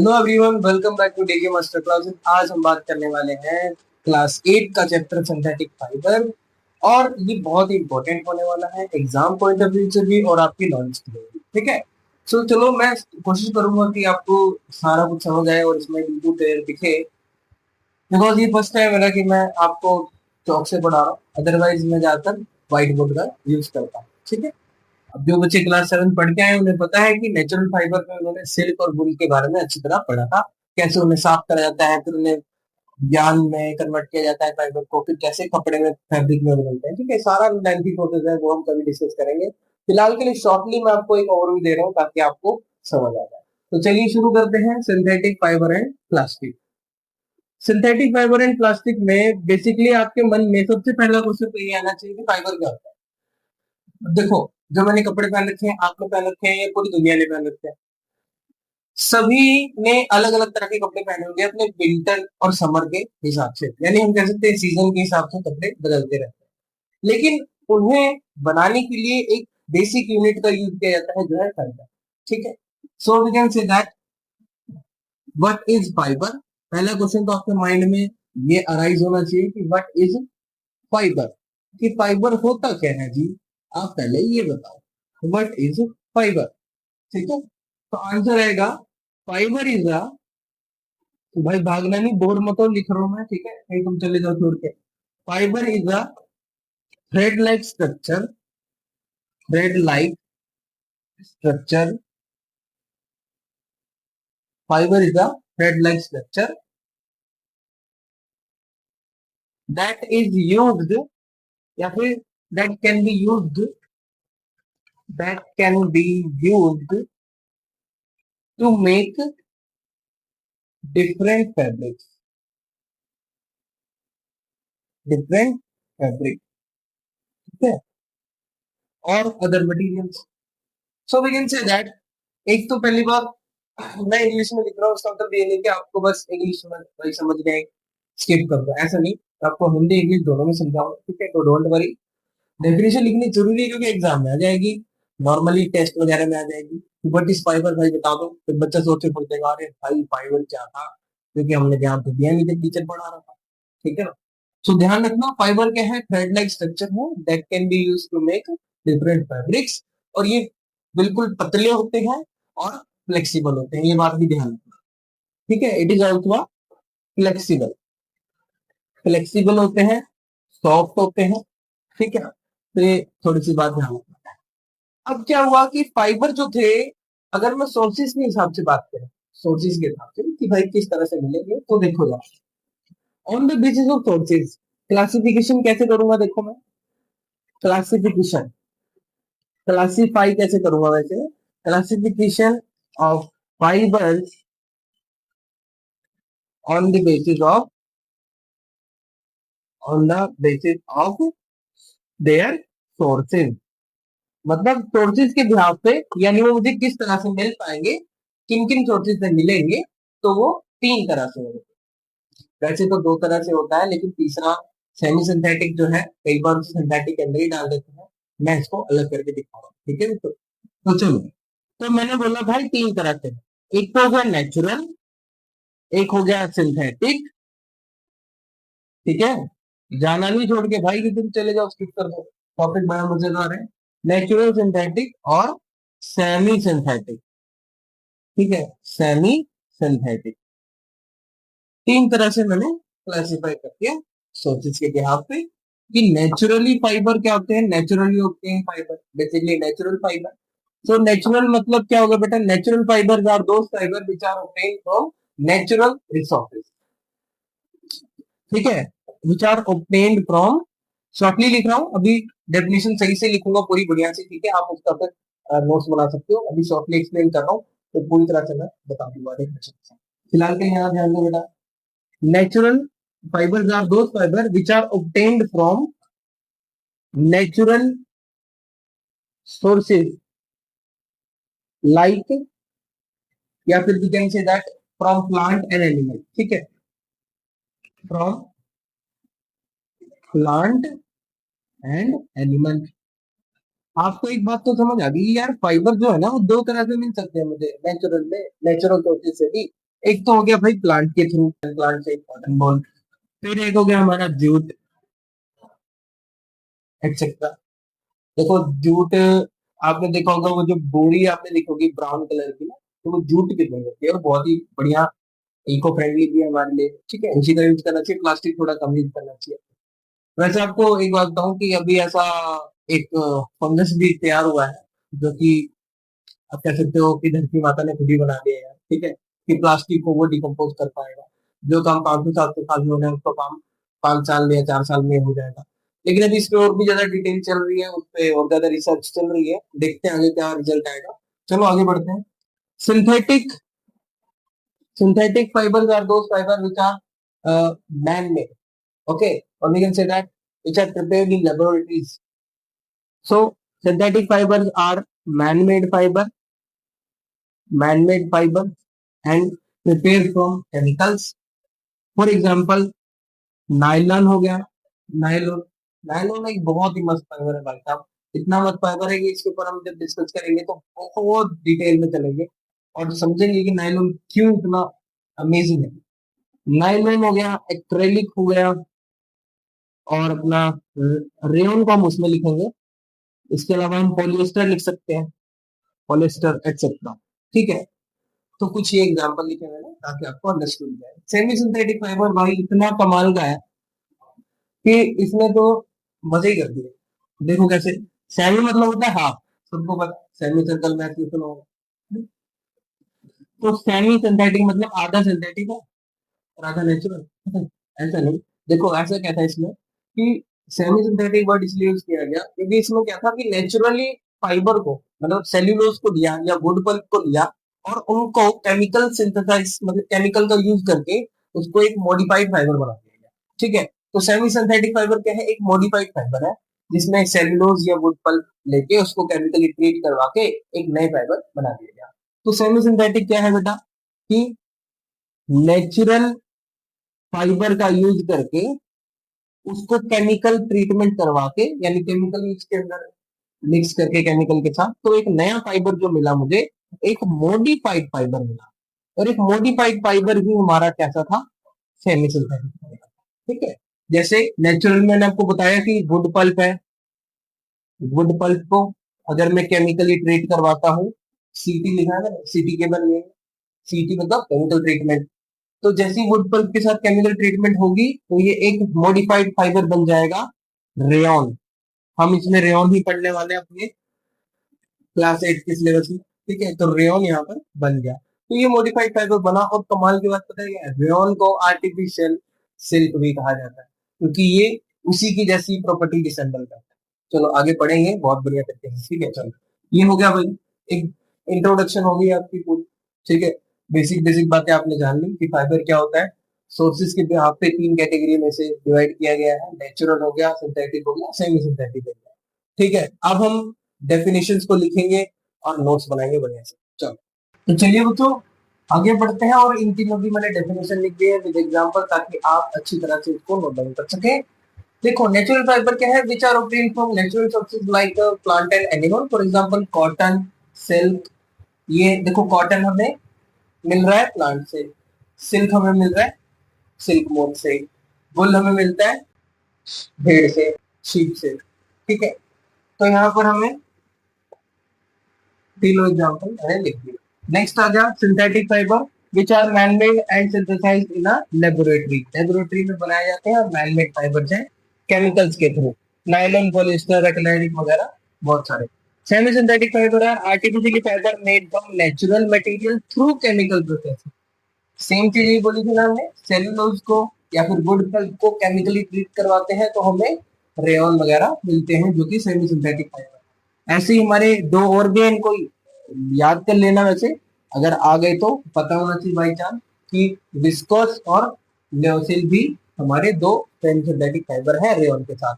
Hello everyone, welcome back to DK master classes. आज हम बात करने वाले हैं क्लास 8 का चैप्टर सिंथेटिक फाइबर। और ये बहुत ही इंपॉर्टेंट होने वाला है एग्जाम पॉइंट ऑफ व्यू से भी और आपकी नॉलेज के लिए भी। ठीक है। सो चलो, मैं कोशिश करूंगा कि आपको सारा कुछ समझ आए और इसमें बिल्कुल क्लियर दिखे। बिकॉज ये फर्स्ट टाइम है ना कि मैं आपको चौक से पढ़ा रहा हूँ, अदरवाइज मैं ज्यादातर व्हाइट बोर्ड का यूज करता हूँ। ठीक है। अब जो बच्चे क्लास 7 पढ़ के आए उन्हें पता है कि नेचुरल फाइबर में उन्होंने सिल्क और वूल के बारे में अच्छी तरह पढ़ा था। कैसे उन्हें साफ करा जाता है, फिर उन्हें यार्न में कन्वर्ट किया जाता है फाइबर को, फिर कैसे कपड़े में फैब्रिक में बदलते हैं। ठीक है, सारा लेंथी प्रोसेस है, वो हम कभी डिस्कस करेंगे। फिलहाल के लिए शॉर्टली मैं आपको एक ओवरव्यू दे रहा हूँ ताकि आपको समझ आ जाए। तो चलिए शुरू करते हैं synthetic fibre and plastic. Synthetic fibre and plastic में बेसिकली आपके मन में सबसे पहला क्वेश्चन तो ये आना चाहिए कि फाइबर क्या होता है। देखो, जो मैंने कपड़े पहन रखे हैं, आपने पहन रखे हैं, ये पूरी दुनिया ने पहन रखे हैं। सभी ने अलग अलग तरह के कपड़े पहने होंगे अपने विंटर और समर के हिसाब से, यानी हम कह सकते हैं सीजन के हिसाब से कपड़े बदलते रहते हैं। लेकिन उन्हें बनाने के लिए एक बेसिक यूनिट का यूज किया जाता है, जो है फाइबर। ठीक है। So we can say that what is fibre. पहला क्वेश्चन तो आपके माइंड में ये अराइज होना चाहिए कि व्हाट इज फाइबर, कि फाइबर होता क्या है जी। आप पहले ये बताओ व्हाट इज फाइबर। ठीक है। तो आंसर आएगा फाइबर इज अ, तो भाई भागना नहीं, बोर्ड मत लिख रहा हूं मैं, ठीक है, कहीं तुम चले जाओ छोड़ के। Fibre is a thread like structure, thread like structure, fibre is a thread like structure that is used, या फिर that can be used, that can be used to make different fabrics, different fabric, ठीक है, और other materials. So we can say that, एक तो पहली बार मैं English में लिख रहा हूँ, उसका मतलब ये नहीं कि आपको बस इंग्लिश में वही समझ गए स्किप कर दो, ऐसा नहीं। आपको हिंदी इंग्लिश दोनों में समझाऊंगा, ठीक है, तो डोंट वरी। डेफिनेशन लिखनी जरूरी है क्योंकि एग्जाम में आ जाएगी, नॉर्मली टेस्ट वगैरह में आ जाएगी। बट इस फाइबर भाई बता दो, फिर बच्चा सोचे पड़ जाएगा अरे भाई फाइबर क्या था, क्योंकि हमने ध्यान तो दिया नहीं जब टीचर पढ़ा रहा था। ठीक है ना। सो ध्यान रखना, फाइबर क्या है, थ्रेड लाइक स्ट्रक्चर है that can be use to make different fabrics. और ये बिल्कुल पतले होते हैं और फ्लेक्सिबल होते हैं, ये बात भी ध्यान रखना। ठीक है, it is also flexible, flexible होते हैं, सॉफ्ट होते हैं। ठीक है, तो ये थोड़ी सी बात ध्यान रखना। अब क्या हुआ कि फाइबर जो थे, अगर मैं सोर्सेज के हिसाब से बात करें, सोर्सेज के हिसाब से कि भाई किस तरह से मिलेंगे, तो देखो यार, on the basis of sources classification कैसे करूंगा, देखो मैं क्लासिफिकेशन, क्लासिफाई कैसे करूंगा वैसे, classification of fibres on the basis of, on the basis of their sources, मतलब सोर्सेज के बिहाफ पे, यानी वो मुझे किस तरह से मिल पाएंगे, किन किन सोर्सेज से मिलेंगे। तो वो तीन तरह से होगा, वैसे तो दो तरह से होता है, लेकिन तीसरा सेमी सिंथेटिक जो है, कई बार सिंथेटिक के अंदर ही डाल देते हैं। मैं इसको अलग करके दिखा रहा हूँ, ठीक है। तो चलो, तो मैंने बोला भाई तीन तरह से, एक तो हो गया नेचुरल, एक हो गया सिंथेटिक। ठीक है, जाना नहीं छोड़ के भाई कि तुम चले जाओ स्किप कर दो, टॉपिक बड़ा मजेदार है। नेचुरल सिंथेटिक और सेमी सिंथेटिक। ठीक है, सेमी सिंथेटिक, तीन तरह से मैंने क्लासिफाई कर दिया सोर्सेज के बिहाफ पे कि नेचुरली फाइबर क्या होते हैं, नेचुरली होते हैं fibre, basically natural fibre. So natural मतलब क्या होगा बेटा, natural fibres are those fibre which are obtained from natural resources. ठीक है, which are obtained from, shortly लिख रहा हूँ अभी, डेफिनेशन सही से लिखूंगा पूरी बढ़िया से, ठीक है, आप उसका फिर नोट्स बना सकते हो। अभी शॉर्टली एक्सप्लेन कर रहा हूँ तो पूरी तरह से मैं बता दूंगा definition से। फिलहाल के यहाँ ध्यान दो बेटा, natural fibers are those fibers which are obtained from natural sources like, या फिर we can say that from plant and animal। ठीक है, from plant and animal। आपको एक बात तो समझ आ गई यार, फाइबर जो है ना वो दो तरह से मिल सकते हैं मुझे नेचुरल में, नेचुरल सोर्सेज से भी। एक तो हो गया भाई प्लांट के थ्रू, प्लांट से कॉटन बॉल, फिर एक हो गया हमारा जूट एक्सेट्रा। देखो जूट, आपने देखा होगा वो जो बोरी आपने देखी होगी ब्राउन कलर की ना, तो वो जूट की बनी होती है और बहुत ही बढ़िया, इको फ्रेंडली भी है हमारे लिए, ठीक है, इसी का यूज करना चाहिए, प्लास्टिक थोड़ा कम यूज करना चाहिए। वैसे आपको एक बात बताऊं कि अभी ऐसा एक फंगस भी तैयार हुआ है, जो कि आप कह सकते हो कि धरती माता ने खुद ही बना दिया है, ठीक है, कि प्लास्टिक को वो डिकम्पोज कर पाएगा। जो काम 500 साल से खाली होना है उसका काम 5 साल या 4 साल में हो जाएगा। लेकिन अभी इस पे और भी ज्यादा डिटेल चल रही है, उस पे और ज्यादा रिसर्च चल रही है, देखते हैं आगे क्या रिजल्ट आएगा। चलो आगे बढ़ते हैं। Synthetic synthetic fibers are those fibers which are man-made, okay, or we can say that which are prepared in laboratories. So synthetic fibers are man-made fibers and prepared from chemicals. For example, nylon हो गया। Nylon, nylon एक बहुत ही मस्त fibre है भाई साहब, इतना मस्त फाइबर है कि इसके ऊपर हम जब डिस्कस करेंगे तो बहुत डिटेल में चलेंगे और समझेंगे कि नायलॉन क्यों इतना अमेजिंग है। नायलॉन हो गया, एक्रेलिक हो गया, और अपना रेयन को हम उसमें लिखेंगे। इसके अलावा हम पॉलिएस्टर लिख सकते हैं, पॉलिएस्टर एक्सेट्रा, ठीक है। तो कुछ ये एग्जांपल लिखे मैंने ताकि आपको अंडरस्टूड जाए। सेमी सिंथेटिक फाइबर भाई इतना कमाल का है कि इसने तो मजे ही कर दिए। देखो कैसे, सेमी मतलब होता है हाफ, सबको पता, सेमी सर्कल मैथ में सुना होगा। तो सेमी सिंथेटिक मतलब आधा सिंथेटिक है और आधा नेचुरल, ऐसा नहीं। देखो ऐसा क्या था इसमें कि सेमी सिंथेटिक वर्ड इसलिए यूज किया गया क्योंकि इसमें क्या था कि नेचुरली फाइबर को, मतलब सेल्यूलोज को लिया या वुड पल्प को लिया और उनको केमिकल सिंथेसाइज, मतलब केमिकल का यूज करके उसको एक मॉडिफाइड फाइबर बना दिया गया, ठीक है। तो सेमी सिंथेटिक फाइबर क्या है, एक मॉडिफाइड फाइबर है जिसमें सेल्यूलोज या वुड पल्प लेके उसको केमिकली ट्रीट करवा के एक नए फाइबर बना दिया गया। तो सेमी सिंथेटिक क्या है बेटा, कि नेचुरल फाइबर का यूज करके उसको केमिकल ट्रीटमेंट करवा के, यानी केमिकल इसके अंदर मिक्स करके केमिकल के साथ, तो एक नया फाइबर जो मिला मुझे, एक मॉडिफाइड फाइबर मिला। और एक मॉडिफाइड फाइबर भी हमारा कैसा था, सेमी सिंथेटिक फाइबर, ठीक है। जैसे नेचुरल मैंने आपको बताया कि वुड पल्प है, वुड पल्प को अगर मैं केमिकली ट्रीट करवाता हूँ, सीटी लिखा है ना, सीटी केबल में, सीटी मतलब केमिकल ट्रीटमेंट। तो जैसी वुड पल्प के साथ केमिकल ट्रीटमेंट होगी तो ये एक मॉडिफाइड फाइबर बन जाएगा, रेयन। हम इसमें रेयन ही पढ़ने वाले हैं अपने क्लास 8 के सिलेबस में, ठीक है। तो रेयन यहाँ पर बन गया, तो ये मॉडिफाइड फाइबर बना। और कमाल की बात पता है क्या, रेयन को आर्टिफिशियल सिल्क भी कहा जाता है क्योंकि ये उसी की जैसी प्रॉपर्टी रिसेंबल करता है। चलो आगे पढ़ेंगे बहुत बढ़िया करते हैं, ठीक है। चलो ये हो गया भाई, एक इंट्रोडक्शन हो गई आपकी पूरी, ठीक है। बेसिक बेसिक बातें आपने जान ली कि फाइबर क्या होता है। सोर्सेज के बिहाफ पे 3 कैटेगरी में से डिवाइड किया गया है, नेचुरल हो गया, सिंथेटिक हो गया, सेमी सिंथेटिक हो गया, ठीक है। अब हम डेफिनेशंस को लिखेंगे और नोट्स बनाएंगे बढ़िया से। चलो तो चलिए बच्चों आगे बढ़ते हैं, और इन तीनों की मैंने डेफिनेशन लिख दी है विद एग्जांपल, ताकि आप अच्छी तरह से इसको नोट डाउन कर सके। देखो नेचुरल फाइबर क्या है, which are obtained from natural sources like plant and animal, for example cotton, silk. ये देखो कॉटन हमें मिल रहा है प्लांट से, सिल्क हमें मिल रहा है सिल्क मोम से, वुल हमें मिलता है भेड़ से, शीप से, ठीक है। तो यहाँ पर हमें तीनों एग्जांपल मैंने लिख दिए। नेक्स्ट आ गया synthetic fibre which are manmade and synthesised in a laboratory, laboratory में बनाए जाते हैं और मैनमेड फाइबर्स हैं केमिकल्स के थ्रू, नायलॉन, पॉलिएस्टर, एक्रेलिक वगैरह बहुत सारे। Semi synthetic fibre are artificially fibre made from natural material through chemical process. Same चीज ही बोली थी ना हमने, सेल्यूलोज को या फिर वुड पल्प को केमिकली ट्रीट करवाते हैं तो हमें रेयन वगैरह मिलते हैं जो कि सेमी सिंथेटिक फाइबर। ऐसे ही हमारे दो और भी हैं, इनको याद कर लेना। वैसे अगर आ गए तो पता होना चाहिए बाई चांस कि विस्कोस और न्योसिल भी हमारे दो सेमी सिंथेटिक फाइबर है रेयन के साथ।